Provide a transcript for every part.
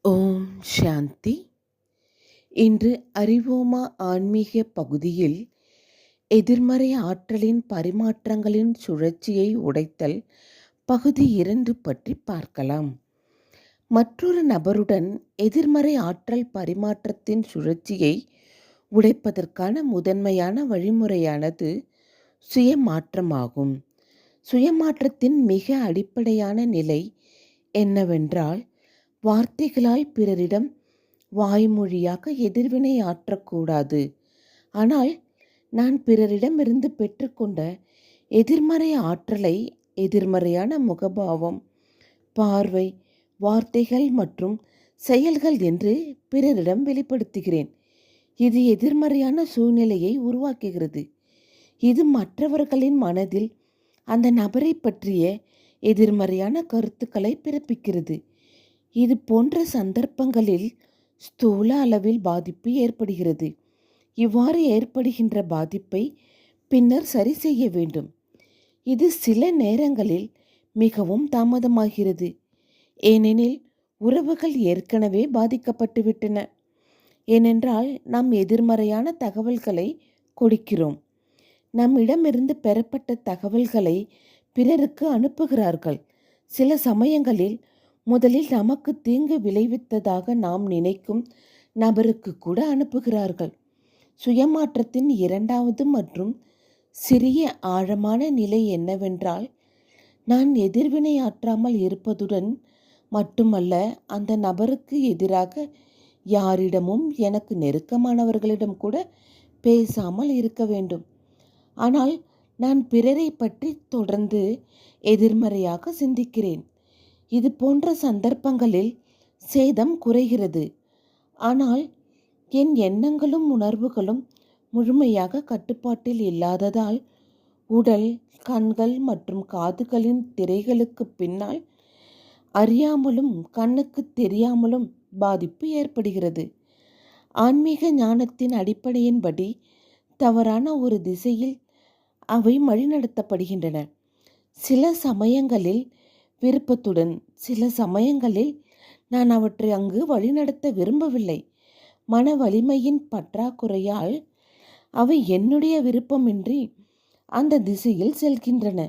ஓம் சாந்தி. இன்று அறிவோமா ஆன்மீக பகுதியில் எதிர்மறை ஆற்றலின் பரிமாற்றங்களின் சுழற்சியை உடைத்தல் பகுதி 2 பற்றி பார்க்கலாம். மற்றொரு நபருடன் எதிர்மறை ஆற்றல் பரிமாற்றத்தின் சுழற்சியை உடைப்பதற்கான முதன்மையான வழிமுறையானது சுயமாற்றமாகும். சுயமாற்றத்தின் மிக அடிப்படையான நிலை என்னவென்றால், வார்த்தைகளால் பிறரிடம் வாய்மொழியாக எதிர்வினை ஆற்றக்கூடாது. ஆனால் நான் பிறரிடமிருந்து பெற்றுக்கொண்ட எதிர்மறை ஆற்றலை எதிர்மறையான முகபாவம், பார்வை, வார்த்தைகள் மற்றும் செயல்கள் என்று பிறரிடம் வெளிப்படுத்துகிறேன். இது எதிர்மறையான சூழ்நிலையை உருவாக்குகிறது. இது மற்றவர்களின் மனதில் அந்த நபரை பற்றிய எதிர்மறையான கருத்துக்களை பிறப்பிக்கிறது. இது போன்ற சந்தர்ப்பங்களில் ஸ்தூல அளவில் பாதிப்பு ஏற்படுகிறது. இவ்வாறு ஏற்படுகின்ற பாதிப்பை பின்னர் சரி செய்ய வேண்டும். இது சில நேரங்களில் மிகவும் தாமதமாகிறது. ஏனெனில் உறவுகள் ஏற்கனவே பாதிக்கப்பட்டுவிட்டன. ஏனென்றால் நாம் எதிர்மறையான தகவல்களை கொடுக்கிறோம். நம்மிடமிருந்து பெறப்பட்ட தகவல்களை பிறருக்கு அனுப்புகிறார்கள். சில சமயங்களில் முதலில் நமக்கு தீங்கு விளைவித்ததாக நாம் நினைக்கும் நபருக்கு கூட அனுப்புகிறார்கள். சுயமாற்றத்தின் இரண்டாவது மற்றும் சிறிய ஆழமான நிலை என்னவென்றால், நான் எதிர்வினை ஆற்றாமல் இருப்பதுடன் மட்டுமல்ல, அந்த நபருக்கு எதிராக யாரிடமும் எனக்கு நெருக்கமானவர்களிடம் கூட பேசாமல் இருக்க வேண்டும். ஆனால் நான் பிறரை பற்றி தொடர்ந்து எதிர்மறையாக சிந்திக்கிறேன். இது போன்ற சந்தர்ப்பங்களில் சேதம் குறைகிறது. ஆனால் என் எண்ணங்களும் உணர்வுகளும் முழுமையாக கட்டுப்பாட்டில் இல்லாததால் உடல், கண்கள் மற்றும் காதுகளின் திரைகளுக்கு பின்னால் அறியாமலும் கண்ணுக்கு தெரியாமலும் பாதிப்பு ஏற்படுகிறது. ஆன்மீக ஞானத்தின் அடிப்படையின்படி தவறான ஒரு திசையில் அவை வழிநடத்தப்படுகின்றன. சில சமயங்களில் விருப்பத்துடன், சில சமயங்களில் நான் அவற்றை அங்கு வழிநடத்த விரும்பவில்லை. மன வலிமையின் பற்றாக்குறையால் அவை என்னுடைய விருப்பமின்றி அந்த திசையில் செல்கின்றன.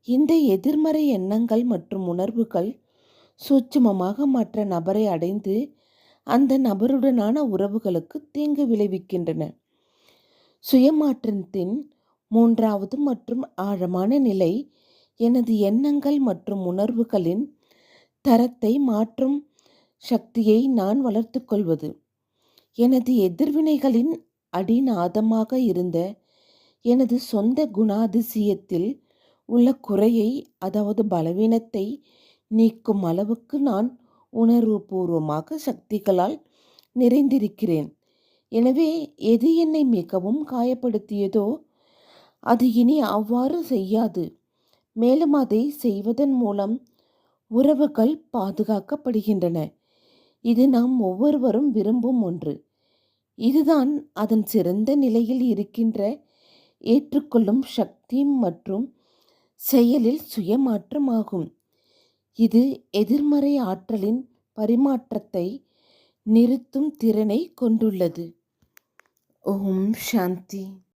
இந்த எதிர்மறை எண்ணங்கள் மற்றும் உணர்வுகள் சூட்சுமமாக மற்ற நபரை அடைந்து அந்த நபருடனான உறவுகளுக்கு தீங்கு விளைவிக்கின்றன. சுயமாற்றத்தின் மூன்றாவது மற்றும் ஆழமான நிலை எனது எண்ணங்கள் மற்றும் உணர்வுகளின் தரத்தை மாற்றும் சக்தியை நான் வளர்த்து கொள்வது. எனது எதிர்வினைகளின் அடிநாதமாக இருந்த எனது சொந்த குணாதிசயத்தில் உள்ள குறையை, அதாவது பலவீனத்தை நீக்கும் அளவுக்கு நான் உணர்வுபூர்வமாக சக்திகளால் நிறைந்திருக்கிறேன். எனவே எது என்னை மிகவும் காயப்படுத்தியதோ அது இனி அவ்வாறு செய்யாது. மேலும் அதை செய்வதன் மூலம் உறவுகள் பாதுகாக்கப்படுகின்றன. இது நாம் ஒவ்வொருவரும் விரும்பும் ஒன்று. இதுதான் அதன் சிறந்த நிலையில் இருக்கின்ற ஏற்றுக்கொள்ளும் சக்தி மற்றும் செயலில் சுயமாற்றமாகும். இது எதிர்மறை ஆற்றலின் பரிமாற்றத்தை நிறுத்தும் திறனை கொண்டுள்ளது. ஓம் சாந்தி.